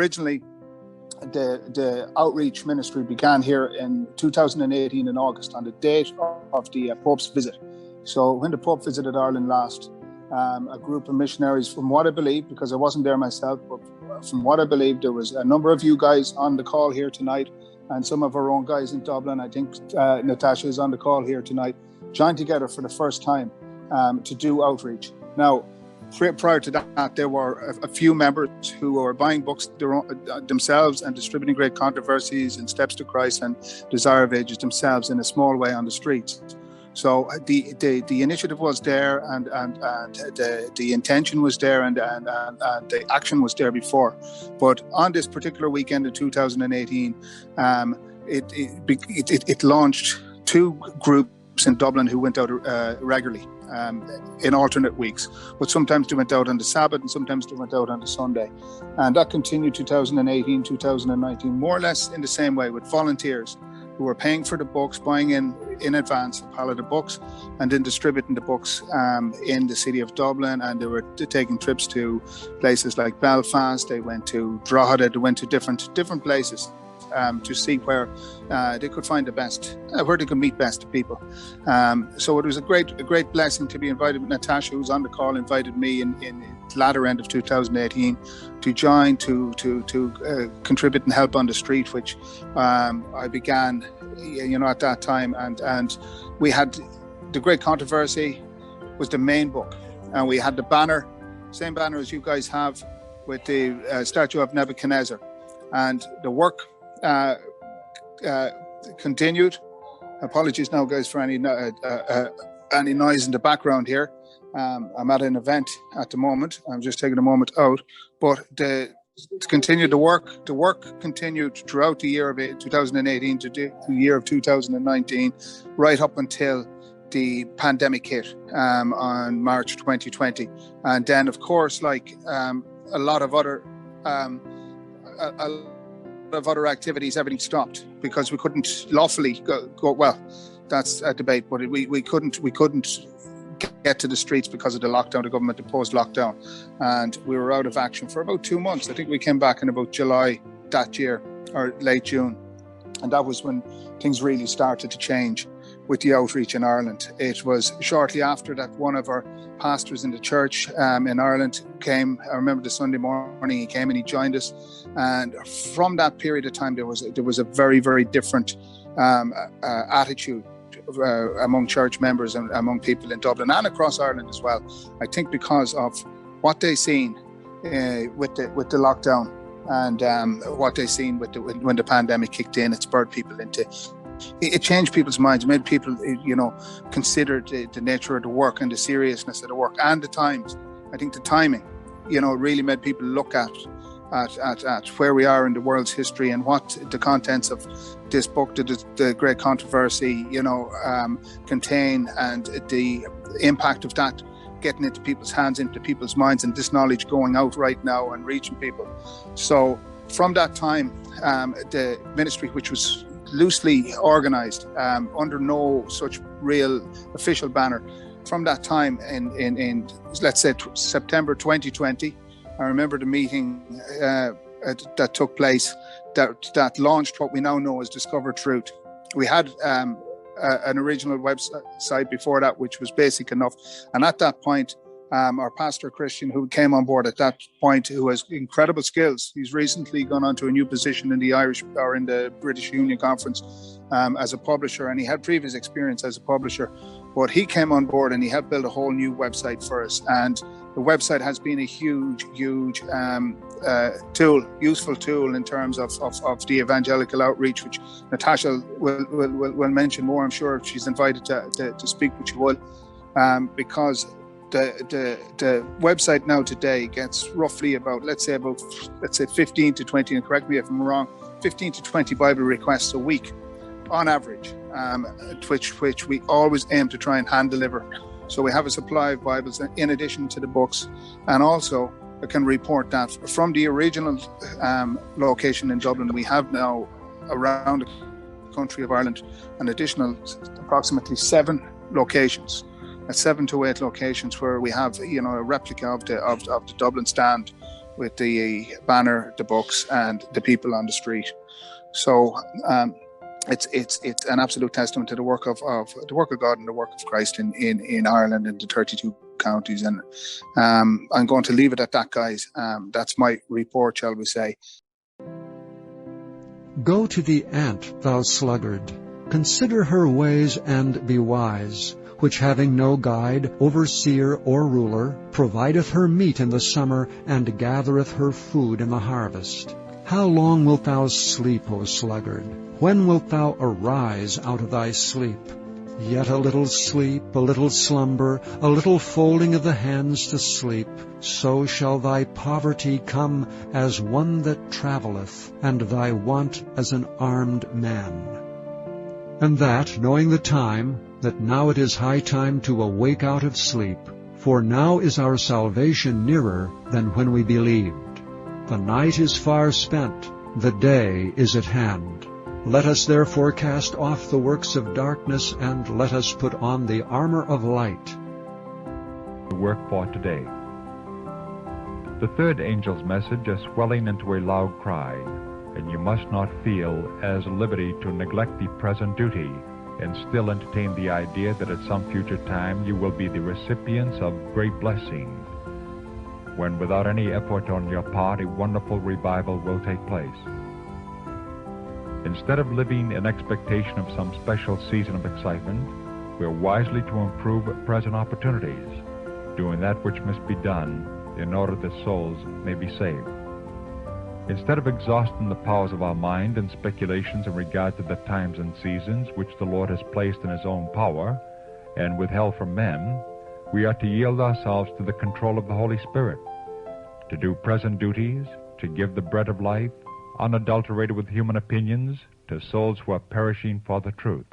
originally, the outreach ministry began here in 2018 in August on the date of the Pope's visit. So when the Pope visited Ireland last, a group of missionaries, from what I believe, because I wasn't there myself, but from what I believe, there was a number of you guys on the call here tonight, and some of our own guys in Dublin. I think Natasha is on the call here tonight, joined together for the first time to do outreach. Now, prior to that, there were a few members who were buying books themselves and distributing Great Controversies and Steps to Christ and Desire of Ages themselves in a small way on the streets. So the initiative was there, and the intention was there, and the action was there before. But on this particular weekend in 2018, it launched two groups in Dublin who went out regularly. In alternate weeks, but sometimes they went out on the Sabbath and sometimes they went out on the Sunday, and that continued 2018, 2019, more or less in the same way, with volunteers who were paying for the books, buying in advance a pallet of books, and then distributing the books in the city of Dublin. And they were taking trips to places like Belfast. They went to Drogheda. They went to different places to see where they could find the best, where they could meet best people. So it was a great blessing to be invited. Natasha, who's on the call, invited me in the latter end of 2018 to join, to contribute and help on the street, which I began, at that time. And we had the Great Controversy was the main book, and we had the banner, same banner as you guys have, with the statue of Nebuchadnezzar, and the work continued. Apologies now, guys, for any noise in the background here. I'm at an event at the moment. I'm just taking a moment out, but to continue the work continued throughout the year of 2018 to the year of 2019, right up until the pandemic hit on March 2020. And then, of course, like a lot of other activities, everything stopped because we couldn't lawfully go. Well, that's a debate, but we couldn't get to the streets because of the lockdown. The government imposed lockdown, and we were out of action for about 2 months. I think we came back in about July that year, or late June, and that was when things really started to change with the outreach in Ireland. It was shortly after that one of our pastors in the church in Ireland came. I remember the Sunday morning he came and he joined us, and from that period of time there was a very, very different attitude among church members and among people in Dublin and across Ireland as well. I think because of what they seen with the lockdown and what they seen when the pandemic kicked in, it spurred people into. It changed people's minds, made people, consider the nature of the work and the seriousness of the work and the times. I think the timing, really made people look at where we are in the world's history and what the contents of this book, the Great Controversy, contain, and the impact of that getting into people's hands, into people's minds, and this knowledge going out right now and reaching people. So from that time, the ministry, which was loosely organized under no such real official banner, from that time in let's say September 2020, I remember the meeting that took place that launched what we now know as Discover Truth. We had an original website before that, which was basic enough, and at that point our pastor Christian, who came on board at that point, who has incredible skills, he's recently gone on to a new position in the British Union Conference as a publisher, and he had previous experience as a publisher, but he came on board and he helped build a whole new website for us. And the website has been a huge useful tool in terms of the evangelical outreach, which Natasha will mention more, I'm sure, if she's invited to speak, which she will, because the website now today gets roughly about, let's say 15 to 20, and correct me if I'm wrong, 15 to 20 Bible requests a week on average, which we always aim to try and hand deliver. So we have a supply of Bibles in addition to the books, and also I can report that from the original location in Dublin, we have now around the country of Ireland an additional approximately 7 locations. 7 to 8 locations where we have, a replica of the Dublin stand, with the banner, the books, and the people on the street. So it's an absolute testament to the work of God and the work of Christ in Ireland and the 32 counties. And I'm going to leave it at that, guys. That's my report, shall we say. Go to the ant, thou sluggard. Consider her ways and be wise, which having no guide, overseer, or ruler, provideth her meat in the summer, and gathereth her food in the harvest. How long wilt thou sleep, O sluggard? When wilt thou arise out of thy sleep? Yet a little sleep, a little slumber, a little folding of the hands to sleep, so shall thy poverty come as one that travelleth, and thy want as an armed man. And that, knowing the time, that now it is high time to awake out of sleep, for now is our salvation nearer than when we believed. The night is far spent, the day is at hand. Let us therefore cast off the works of darkness, and let us put on the armor of light. The work for today. The third angel's message is swelling into a loud cry, and you must not feel as liberty to neglect the present duty and still entertain the idea that at some future time you will be the recipients of great blessing, when without any effort on your part a wonderful revival will take place. Instead of living in expectation of some special season of excitement, we are wisely to improve present opportunities, doing that which must be done in order that souls may be saved. Instead of exhausting the powers of our mind in speculations in regard to the times and seasons which the Lord has placed in His own power and withheld from men, we are to yield ourselves to the control of the Holy Spirit, to do present duties, to give the bread of life, unadulterated with human opinions, to souls who are perishing for the truth.